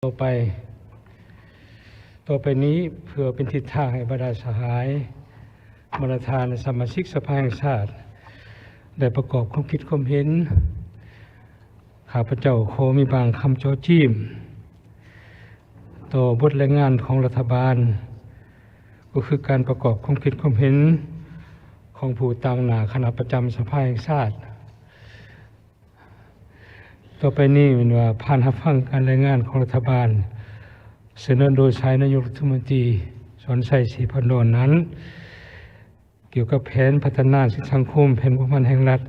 ต่อไปนี้เพื่อเป็นทิศทางให้บรรดาสหายบรรดาทานสมาชิกสภาแห่งชาติได้ประกอบความคิดความเห็นข้าพเจ้าขอมีบางคำโจจิ้มต่อบทรายงานของรัฐบาลก็คือการประกอบความคิดความเห็นของผู้ต่างหน้าคณะประจำสภาแห่งชาติต่อไปนี้เป็นว่าผ่านรับฟังการรายงานของรัฐบาลเสนอโดยนายกรัฐมนตรีสอนชัยศรีพนนท์นั้นเกี่ยวกับแผนพัฒนาสังคมแผนงบประมาณแห่งรัฐ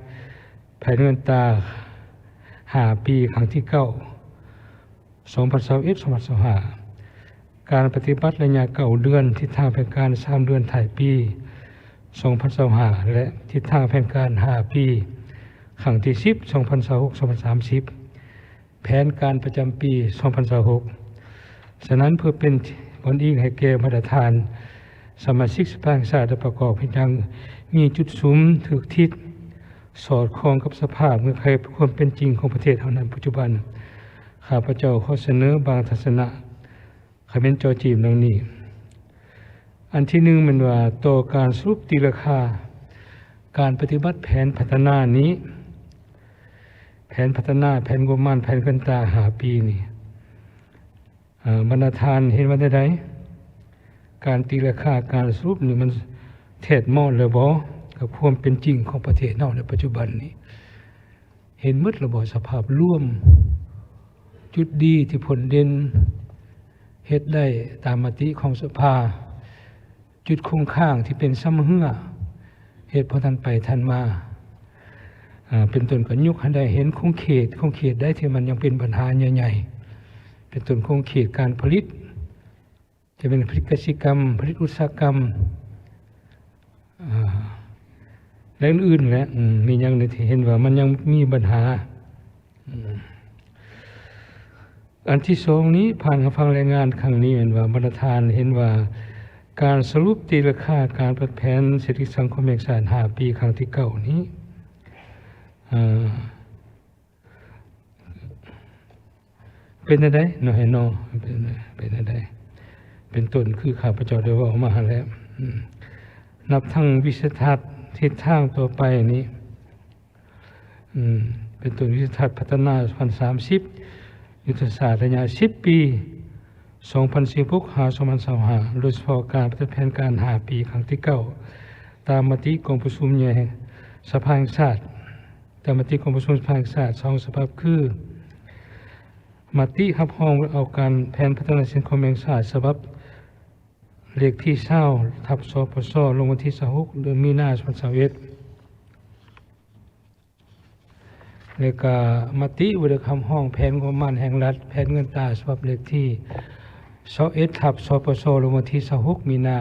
แผนเงินตรา5 ปีครั้งที่ 9 2021-2025 การปฏิบัติระยะ9 เดือนทิศทางแผนการ3 เดือนถ่ายปี 2025 และทิศทางแผนการ5 ปีครั้งที่ 10 2026-2030 แผนการประจำปี 2026 ฉะนั้นเพื่อเป็นผลอิงให้แก่มาตรฐานสมาชิกสภาแห่งชาติได้ประกอบให้ดังมีจุดสุมถูกทิศสอดคล้องกับสภาพเมื่อใครความเป็นจริงของประเทศเท่านั้นปัจจุบันข้าพเจ้าขอเสนอบางทัศนะคำเป็นจอจีมดังนี้อันที่หนึ่งมันว่าต่อการสรุปตีราคาการปฏิบัติแผนพัฒนานี้แผนพัฒนาแผนงบประมาณแผนเงินตรา5 ปีนี่บรรณาธิการเห็นว่าได้การตีราคาการสรุปนี่มันเท็จเหมาะหรือบ่กับความเป็นจริงของประเทศเฮาในปัจจุบันนี้เห็นหมดระบบสภาพร่วมจุดดีที่ผลเด่นเฮ็ดได้ตามมติของสภาจุดคงข้างที่เป็นซ้ำเหือเฮ็ดพอทันไปทันมาเป็นต้นก็ยุคให้ได้เห็นคงเขตได้ที่มันยังเป็นปัญหาใหญ่ๆเป็นต้นคงเขตการผลิตจะเป็นผลิตกสิกรรมผลิตอุตสาหกรรมและอื่นๆแหละมีอย่างหนึ่งที่เห็นว่ามันยังมีปัญหาอันที่สองนี้ผ่านการฟังรายงานครั้งนี้เห็นว่าบรรณาธิการเห็นว่าการสรุปตีราคาการปรับแผนเศรษฐกิจสังคมแห่งชาติ5 ปีครั้งที่ 9 นี้เป็นอะไรเนาะให้เนาะเป็นอะไรเป็นต้นคือข้าพเจ้าได้ว่าออกมาแล้วนับทั้งวิสัยทัศน์ทิศทางต่อไปนี้เป็นต้นวิสัยทัศน์พัฒนา2030ยุทธศาสตร์ระยะ10 ปี 2016-2025 โดยเฉพาะการปฏิบัติแผนการ5 ปีครั้งที่ 9 ตามมติกองประชุมใหญ่สภาแห่งชาติตามมติกองประชุมสภาแห่งชาติ2 ฉบับคือมติรับรองเอาการแผนพัฒนาสังคมแห่งชาติฉบับเลขที่20/สปสลงวันที่26 เดือนมีนาคม 2021และก็มติวิธีคำห้องแผนงบประมาณแห่งรัฐแผนเงินตราฉบับเลขที่21/สปสลงวันที่26 มีนา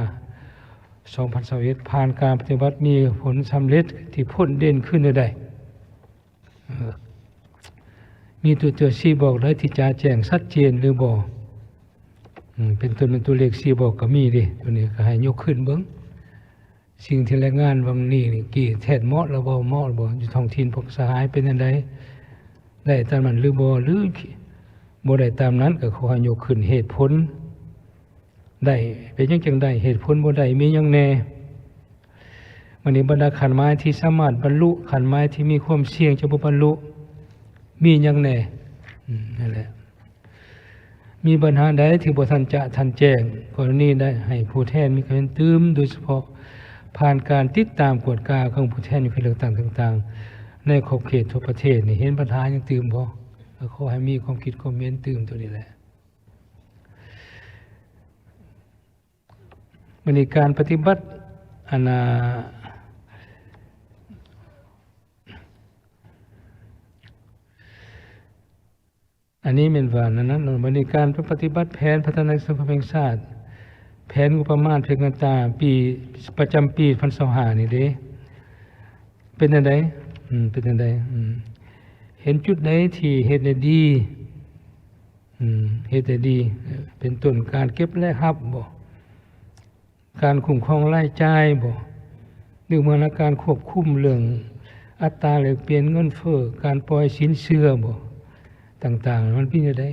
คม 2021 ผ่านการปฏิบัติมีผลสำเร็จที่พ้นเด่นขึ้นใดมีตัวชี้บอกได้ที่จะแจ้งชัดเจนหรือบ่เป็นตัวเลขชี้บอกก็มีดิตัวนี้ก็ให้ยกขึ้นเบิ่งสิ่งที่รายงานวังนี้นี่กี่แท้เหมาะหรือบ่เหมาะบ่อยู่ท้องถิ่นพวกสหายเป็นจังไดได้ตามนั้นหรือบ่หรือบ่ได้ตามนั้นก็ขอให้ยกขึ้นเหตุผลได้เป็นจังได๋เหตุผลบ่ได้มีหยังแน่วันนี้บรรดาขันไม้ที่สามารถบรรลุขันไม้ที่มีความเสี่ยงจะบ่บรรลุมีหยังแน่นั่นแหละมีปัญหาใดที่บ่ทันแจ้งกรณีได้ให้ผู้แทนมีการตื้มโดยเฉพาะผ่านการติดตามกวดกาของผู้แทนอยู่ในเลือกตั้งต่างๆในขอบเขตทั่วประเทศนี่เห็นปัญหายังตื้มบ่ก็ขอให้มีความคิดความเห็นตื้มตัวนี้แหละมันในการปฏิบัติอันนี้เป็นว่านั้นวันนี้การปฏิบัติแผนพัฒนาสังคมแห่งชาติแผนงบประมาณแผนเงินตราปีประจำปี2025นี่เด้เป็นจังไดเป็นจังไดเห็นจุดไหนที่เฮ็ดได้ดีเฮ็ดได้ดีเป็นต้นการเก็บและรับบ่การคุ้มครองรายจ่ายบ่หรือมาตรการควบคุมเรื่องอัตราแลกเปลี่ยนเงินเฟ้อการปล่อยสินเชื่อบ่ต่างๆมันเป็นจังได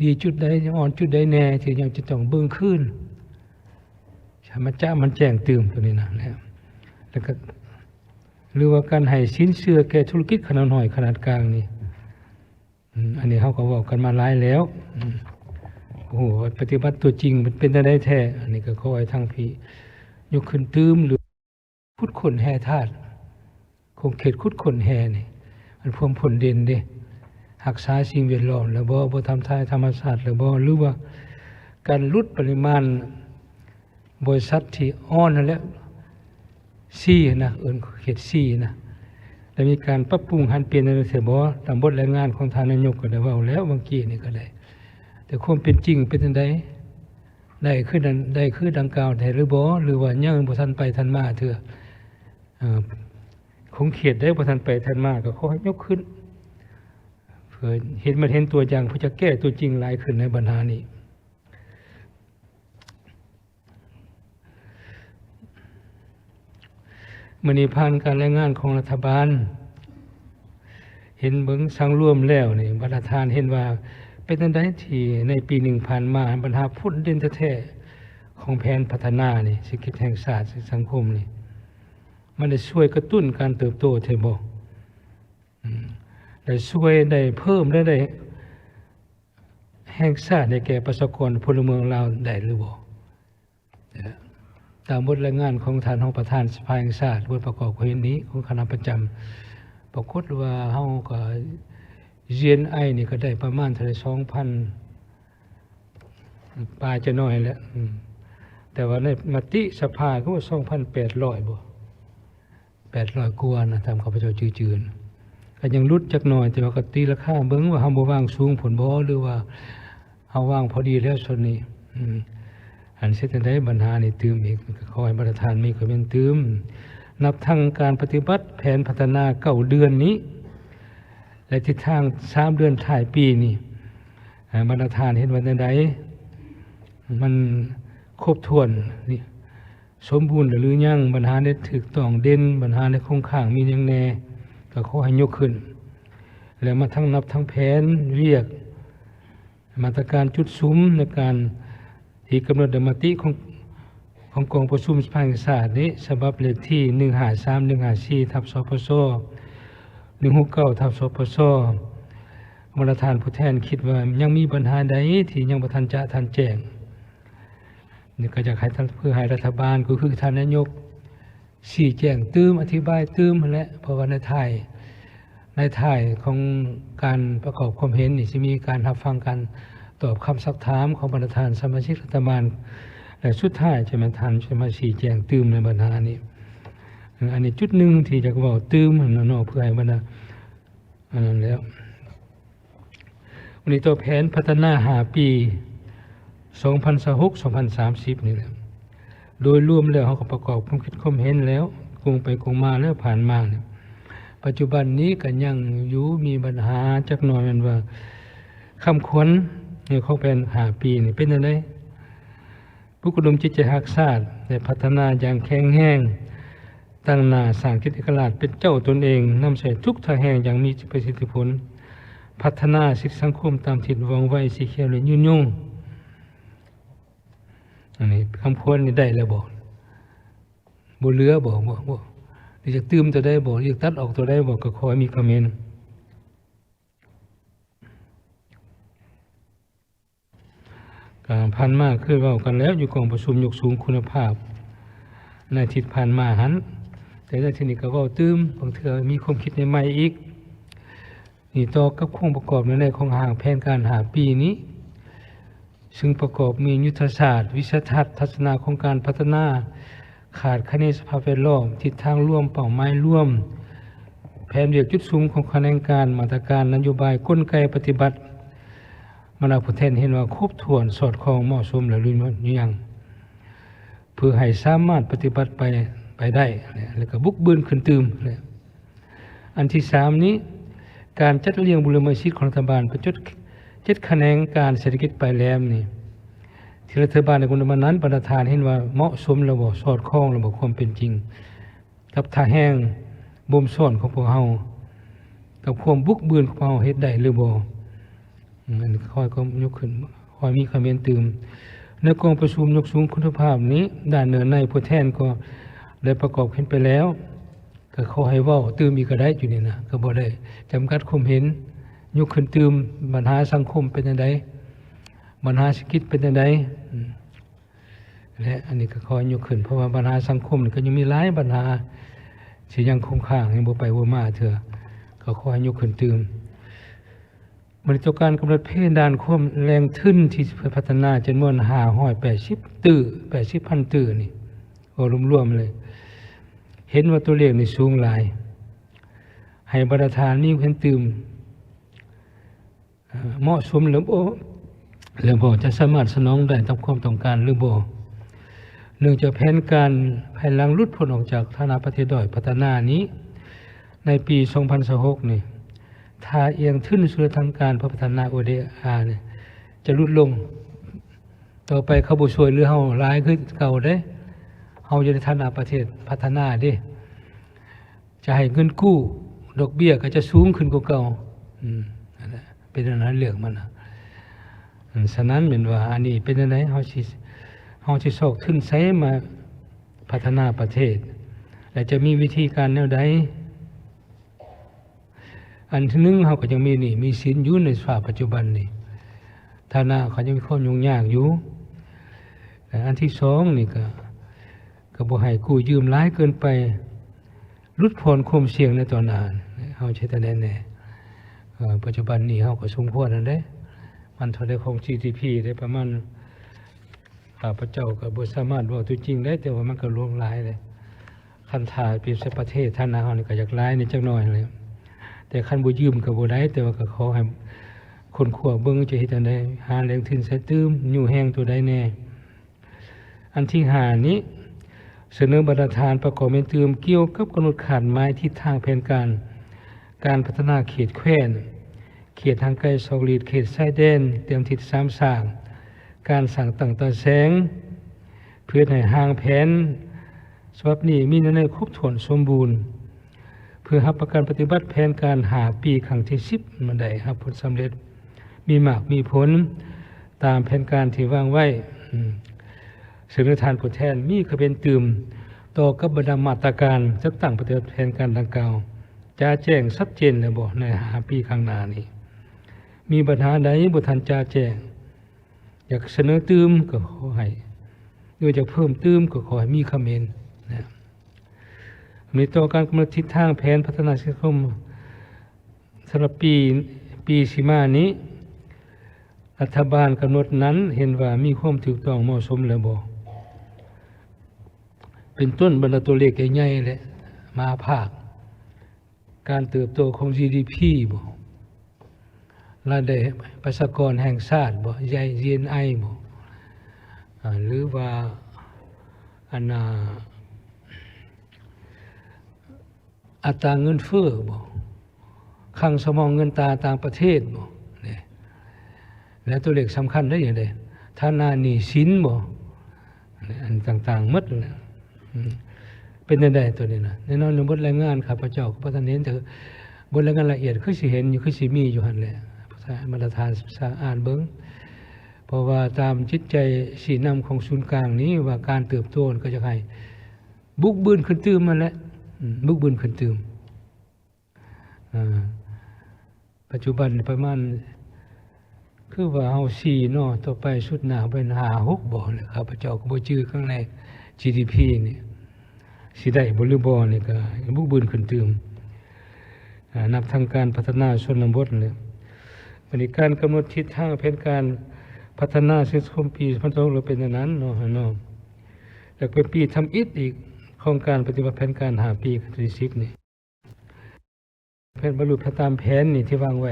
ดีจุดใดอ่อนจุดใดแน่ที่ยังจะต้องเบิ่งขึ้นมันแจ้งตื่มตัวนี้นะแล้วก็หรือว่าการให้สินเชื่อแก่ธุรกิจขนาดน้อยขนาดกลางนี่อันนี้เขาก็บอกกันมาหลายแล้วโอ้โหปฏิบัติตัวจริงมันเป็นได้แท้อันนี้ก็ขอให้ทางพี่ยกขึ้นตื้มหรือคุดขนแห่ธาตุคงเขตคุดขนแห่นี่มันพวงผลเด่นเด้รักษาสิ่งแวดล้อมแล้วบ่ทำลายธรรมชาติแล้วบ่หรือว่าการลดปริมาณบริษัทที่อ่อนนั่นแหละซี่นะเขตซี่นะแล้วมีการปรับปรุงหันเปลี่ยนในเสบ่ตามบทรายงานของท่านนายกก็ได้เว้าแล้วเมื่อกี้นี่ก็ได้แต่ความเป็นจริงเป็นจังได๋ได้คือดังกล่าวได้หรือบ่หรือว่ายังบ่ทันไปทันมาเถื่อคงเขตได้บ่ทันไปทันมาก็ขอให้ยกขึ้นเพื่อเห็นตัวอย่างเพื่อจะแก้ตัวจริงหลายขึ้นในปัญหานี้มื้อนี้ผ่านการรายงานของรัฐบาลเห็นเบิ่งสังร่วมแล้วนี่ประธานเห็นว่าเป็นจังได๋ที่ในปีหนึ่งผ่านมาปัญหาพุ่นเด่นแท้ๆของแผนพัฒนานี่เศรษฐกิจแห่งชาติสังคมนี่มันได้ช่วยกระตุ้นการเติบโตใช่บ่ได้ช่วยได้เพิ่มได้แห่งชาติได้แก่ประชากรพลเมืองลาวได้หรือบ่ตามบทรายงานของท่านรองประธานสภาแห่งชาติบทประกอบของนี้ของคณะประจำปรากฏว่าเฮาก็ GNI นี่ก็ได้ประมาณเท่าไหร่ 2,000 ปลายจะน้อยแล้วแต่ว่าในมติสภาก็ 2,800 บ่800 กว่านะตามข้าพเจ้าจืดๆก็ยังลดจักหน่อยแต่ว่าก็ตีราคาเบิ่งว่าเฮาบ่วางสูงผลบ่หรือว่าเฮาวางพอดีแล้วส่วนนี้อันเสร็จจังได๋ปัญหานี่ตื้มอีกก็ขอให้ประธานมีความเป็นตื้มนับทั้งการปฏิบัติแผนพัฒนา9เดือนนี้และทิศทาง3เดือนท้ายปีนี้ประธานเห็นว่าจังได๋มันครบถ้วนนี่สมบูรณ์หรือยังปัญหาได้ถูกต้องเด่นปัญหาในคงค้างมีหยังแน่ก็ขอให้ยกขึ้นแล้วมาทั้งนับทั้งแผนเรียกมาตรการจุดซุ้มในการที่กำหนดมติของกองประชุมสภาแห่งชาตินี้ฉบับเลขที่153-154/สปช169/สปชประธานผู้แทนคิดว่ายังมีปัญหาใดที่ยังบ่ทันแจ้งนี่ก็จะให้ท่านเพื่อให้รัฐบาลก็คือท่านนายกชี้แจงตื้มอธิบายตื้มนั่นแหละเพราะว่าในท้ายของการประกอบความเห็นนี่สิมีการรับฟังกันตอบคำซักถามของประธานสมาชิกรัฐบาลและสุดท้ายจะมาทันจะมาชี้แจงตื้มในปัญหานี้อันนี้จุดหนึ่งที่จะบอกตื้มเนาะเพื่อให้บรรดาอันนั้นแล้ววันนี้ตัวแผนพัฒนา5 ปี 2026-2030 นี่แหละโดยรวมแล้วเขาก็ประกอบความคิดความเห็นแล้วคงไปคงมาแล้วผ่านมาเนี่ยปัจจุบันนี้ก็ยังอยู่มีปัญหาจักหน่อยมันว่าคำขวัญเนี่ยเขาเป็น5 ปีนี่เป็นจังได๋ผู้กุดมจิตใจรักชาติได้พัฒนาอย่างแข็งแรงตั้งหน้าสร้างกิจการเป็นเจ้าตนเองนำใช้ทุกทางแห่งอย่างมีประสิทธิผลพัฒนาสิ่งสังคมตามทิศว่องไวสีเขียวและยุ่งยงอันนี้คำควรนี่ได้แล้วบ่เหลือบ่นี่จะตื้มตัวได้บ่อยากตัดออกตัวได้บ่ก็ขอให้มีคอมเมนต์การผ่านมาคือเว้ากันแล้วอยู่กองประชุมยกสูงคุณภาพในทิศผ่านมาหันแต่ในที่นี้ก็เว้าตื้มบางเทื่อมีความคิดใหม่ๆอีกนี่ต่อกับโครงประกอบในของห่างแผนการ5 ปีนี้ซึ่งประกอบมียุทธศาสตร์วิสัยทัศน์ทัศนาของการพัฒนาขาดคะแนนสภาพแวดล้อมทิศทางร่วมเป้าหมายร่วมแผนเรียกจุดสูงของคะแนนการมาตรการนโยบายกลไกปฏิบัติมาแล้วผู้แทนเห็นว่าครบถ้วนสอดคล้องเหมาะสมและรุ่นยังเพื่อให้สามารถปฏิบัติไปได้แล้วก็บุกเบือนขึ้นตื่มอันที่3นี้การจัดเรียงบุรณชิตของรัฐบาลประจุด7คะแนนการเศรษฐกิจไปแล้วนี่ที่รัฐบาลในกุลมันนั้นประธานเห็นว่าเหมาะสมระบบสอดคล้องระบบความเป็นจริงกับท่าแห้งบ่มซ่อนของพวกเฮากับความบุกเบือนของเฮาเฮ็ดได้หรือบ่ อันค่อยก็ยกขึ้นค่อยมีคอมเมนต์เติมในกองประชุมยกสูงคุณภาพนี้ด้านเหนือในผู้แทนก็ได้ประกอบขึ้นไปแล้วก็ขอให้เว้าตื่มอีกก็ได้อยู่นี่นะก็บ่ได้จำกัดความเห็นยกขึ้นตื่มปัญหาสังคมเป็นจังไดปัญหาเศรษฐกิจเป็นจังไดและอันนี้ก็ขอยกขึ้นเพราะว่าปัญหาสังคมนี่ก็ยังมีหลายปัญหาที่ยังคงค้างยังบ่ไปบ่มาเถื่อก็ขอให้ยกขึ้นตื่มบริการกำหนดเพศด้านความแรงทึ้นที่พัฒนาจำนวน580ตื้อ80,000ตื้อนี่โอ้รวมๆเลยเห็นว่าตัวเลขนี่สูงหลายให้บรรทานนี้เพิ่นตื่มเหมาะสมหรือบ่จะสามารถสนองได้ตามความต้องการหรือบ่เนื่องจากแผนการภายหลังหลุดพ้นออกจากฐานะประเทศด้อยพัฒนานี้ในปี2026นี่ถ้าเอียงทึ้นสู่ทางการพัฒนา ODA เนี่ยจะลดลงต่อไปเขาบ่ช่วยเหลือเฮาหลายขึ้นเก่าเด้เฮาจะในฐานะประเทศพัฒนาเด้จะให้เงินกู้ดอกเบี้ยก็จะสูงขึ้นกว่าเก่านั่นแหละเป็นอันนั้นเรื่องมันฉะนั้นแม่นว่าอันนี้เป็นจังได๋เฮาสิซอกทึ้นใช้มาพัฒนาประเทศและจะมีวิธีการแนวใดอันที่หนึ่งเขาก็ยังมีนี่มีสินอยู่ในสภาพปัจจุบันนี่ฐานะเขายังมีข้อยุ่งยากอยู่อันที่สองนี่ก็บ่ให้กู้ยืมหลายเกินไปลดผ่อนความเสี่ยงในตอนอ่านเฮาใช้แต่แน่ปัจจุบันนี้เฮาก็สมควรนั่นเด้มันเท่าได้ของ GDP ได้ประมาณข้าพเจ้าก็บ่สามารถเว้าตัวจริงได้แต่ว่ามันก็ลวงหลายเลยคันถ้าเป็นประเทศฐานะเฮานี่ก็อยากหลายนิดจักหน่อยเลยแต่คันบ่ยืมก็บ่ได้แต่ว่าก็ขอให้คนขัวเบิ่งจะเฮ็ดจังได๋หาแรงทุนใส่ตื้มอยู่แฮงตัวใดแน่อันที่5นี้เสนอบรรทัดฐานประกอบเป็นตื้มเกี่ยวกับกำหนดขาดหมายทิศทางแผนการพัฒนาเขตแคว้นเขตทางไกลสองลีดเขตชายแดนเตรียมทิศ3สร้างการสร้างตั้งต่อแสงเพื่อให้ห่างแผนฉบับนี้มีในครบถ้วนสมบูรณ์เพื่อรับประกันปฏิบัติแผนการ5ปีครั้งที่10มันได้รับผลสำเร็จมีมากมีผลตามแผนการที่วางไว้ซึ่งในทานผู้แทนมีก็เป็นตื่มต่อกับบรรดามาตรการจัดตั้งปฏิบัติแผนการดังกล่าวจะแจ้งชัดเจนเลยบ่ใน5ปีข้างหน้านี้มีปัญหาใดบ่ทันจะแจ้งอยากเสนอตื่มก็ขอให้หรือจะเพิ่มตื่มก็ขอให้มีคอมเมนต์นะในต่อการกำหนดทิศทางแผนพัฒนาสังคมสำหรับปีสิมานี้รัฐบาลกำหนดนั้นเห็นว่ามีความถูกต้องเหมาะสมแล้วบ่เป็นต้นบรรดาตัวเลขใหญ่ๆแหละมาภาคการเติบโตของ GDP บ่รายได้ประชากรแห่งชาติบ่ GNI บ่หรือว่าอัตราเงินเฟ้อบ่คลังสมองเงินตราต่างประเทศบ่นี่และตัวเลขสำคัญได้อย่างใดฐานะหนี้สินบ่อันต่างๆหมดน่ะเป็นจังได๋ตัวนี้น่ะแน่นอนในบทรายงานข้าพเจ้าก็บ่ทันเห็นแต่บทรายงานละเอียดคือสิเห็นอยู่คือสิมีอยู่หั่นแหละมาตรฐานอ่านเบิ่งเพราะว่าตามจิตใจสีนำของศูนย์กลางนี้ว่าการเติบโตก็จะให้บุกบืนขึ้นตื่มมันแหละบุกบืนขึ้นตื่มปัจจุบันประมาณคือว่าเฮา4เนาะต่อไปสุดหน้าเป็น5 6บ่เลยครับพระเจ้าก็บ่จื้อข้างใน GDP นี่สิได้บ่หรือบ่นี่ก็บุกบืนขึ้นตื่มนับทางการพัฒนาชนบทเลยบริการกำหนดทิศทางแผนการพัฒนาสังคมปี2026เราเป็นอย่างนั้นเนาะแล้วเป็นปีทำอิฐอีกโครงการปฏิบัติแผนการ5ปีที่10นี่แผนบรรลุตามแผนนี่ที่วางไว้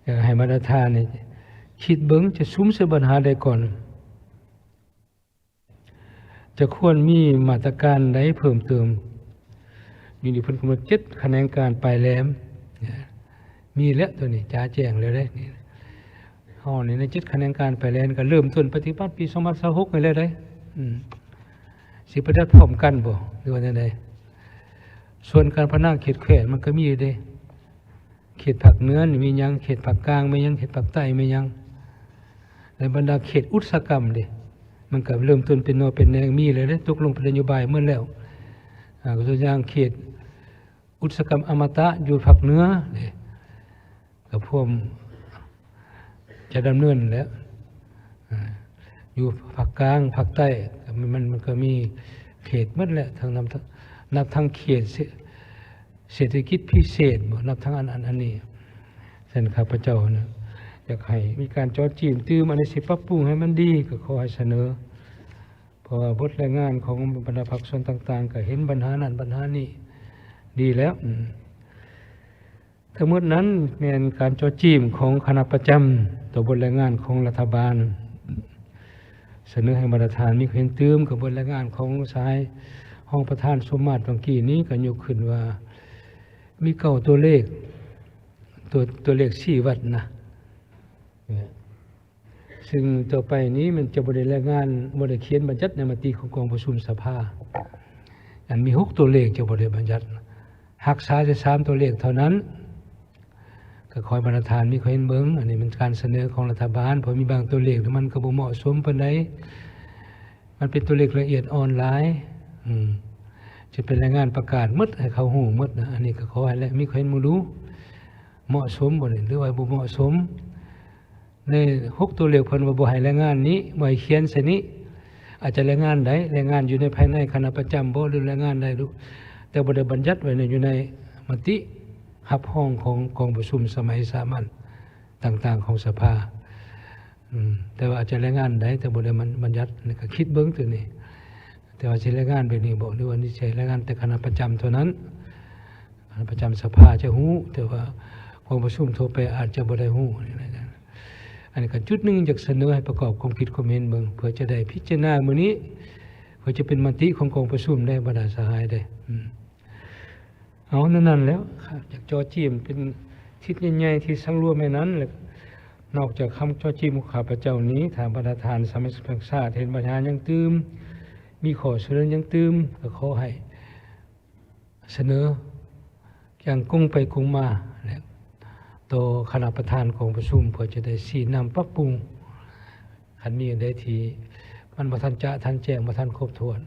อยากให้มาตรฐานนี่คิดเบิ่งจะซุ้มเสปัญหาใดก่อนจะควรมีมาตรการใดเพิ่มเติมอยู่ในเพิ่นกำหนด7คะแนนการปลายแหลมมีแล้วตัวนี้จ้าแจ้งแล้วได้นี่เฮานี่ใน7คะแนนการปลายแหลมก็เริ่มต้นปฏิบัติปี2026นี่แล้วได้สิปฏิบัติพร้อมกันบ่หรือว่าจังได๋ส่วนการพัฒนาเขตแขวงมันก็มีอยู่เด้ เขตภาคเหนือนี่มีหยังเขตภาคกลางมีหยังเขตภาคใต้มีหยังในบรรดาเขตอุตสาหกรรมดิมันก็เริ่มต้นเป็นเป็นแนวมีเลยตกลงเป็นนโยบายเมื่อแล้วตัวอย่างเขตอุตสาหกรรมอมตะอยู่ภาคเหนือนี่ก็พวกจะดำเนินแล้วอยู่ภาคกลางภาคใต้มันก็มีเขตหมดแหละทางนับทางเขตเศรษฐกิจพิเศษบ่นับทางอันนี้เส้นข้าพเจ้านะอยากให้มีการจอดจีนตื้มอันนี้สิปรับปรุงให้มันดีก็ขอให้เสนอเพราะว่าบทรายงานของบรรดาภาคส่วนต่างๆก็เห็นปัญหานั้นปัญหานี้ดีแล้วทั้งหมดนั้นเป็นการจอดจีมของคณะประจำต่อบทรายงานของรัฐบาลเสนอให้บรรดาฐานมีเห็นตื้มกับบทรายงานของสายห้องประธานสมมาตรบางกี้นี้ก็ยกขึ้นว่ามีเก้าตัวเลขตัวเลข4วัดนะซึ่งต่อไปนี้มันจะบริรายงานบริเขียนบัญญัติในมติของกองประชุมสภาอันมี6ตัวเลขจะบริบัญญัติหักษาจะ3ตัวเลขเท่านั้นก็คอยบรรทานมีเห็นเบิ้งอันนี้มันการเสนอของรัฐบาลเพราะมีบางตัวเลขมันก็บ่เหมาะสมปานใดมันเป็นตัวเลขละเอียดอ่อนหลายจะเป็นรายงานประกาศหมดให้เขาฮู้หมดนะอันนี้ก็ขอให้และมีเห็นบ่รู้เหมาะสมบ่นี่หรือว่าบ่เหมาะสมใน6ตัวเลขเพิ่นว่าบ่ให้รายงานนี้บ่ให้เขียนใส่นี้อาจจะรายงานใดรายงานอยู่ในภายในคณะประจำบ่หรือรายงานใดรู้แต่บ่ได้บัญญัติไว้อยู่ในมติหับห้องของกองประชุมสมัยสามัญต่างๆของสภาแต่ว่าอาจจะรายงานใดแต่บ่ได้มันบัญญัตินี่ก็คิดเบิ่งตัวนี้แต่ว่าสิรายงานแบบนี้บ่หรือว่านี่ใช้รายงานแต่คณะประจำเท่านั้นคณะประจำสภาจะฮู้แต่ว่ากองประชุมทั่วไปอาจจะบ่ได้ฮู้อันนี้ก็จุดนึงอยากเสนอให้ประกอบความคิดความเห็นเบิ่งเพื่อจะได้พิจารณามื้อนี้เพื่อจะเป็นมติของกองประชุมได้บรรดาสหายได้เอานั่นแล้วอยากจอจีมเป็นทิศใหญ่ๆที่สังรวมแม่นั้นเลยนอกจากคำจอจีมของข้าพเจ้านี้ถามบรรดาทานสมัยสุภาพชาติเห็นปัญหายังตื้มมีข้อเสนอยังตื้มก็ขอให้เสนออย่างกุ้งไปกุ้งมาแล้วต่อคณะประธานของประชุมเพื่อจะได้ชี้นำปรับปรุงคันมีได้ทีมันบ่ทันจะทันแจ้งบ่ทันครบถ้วน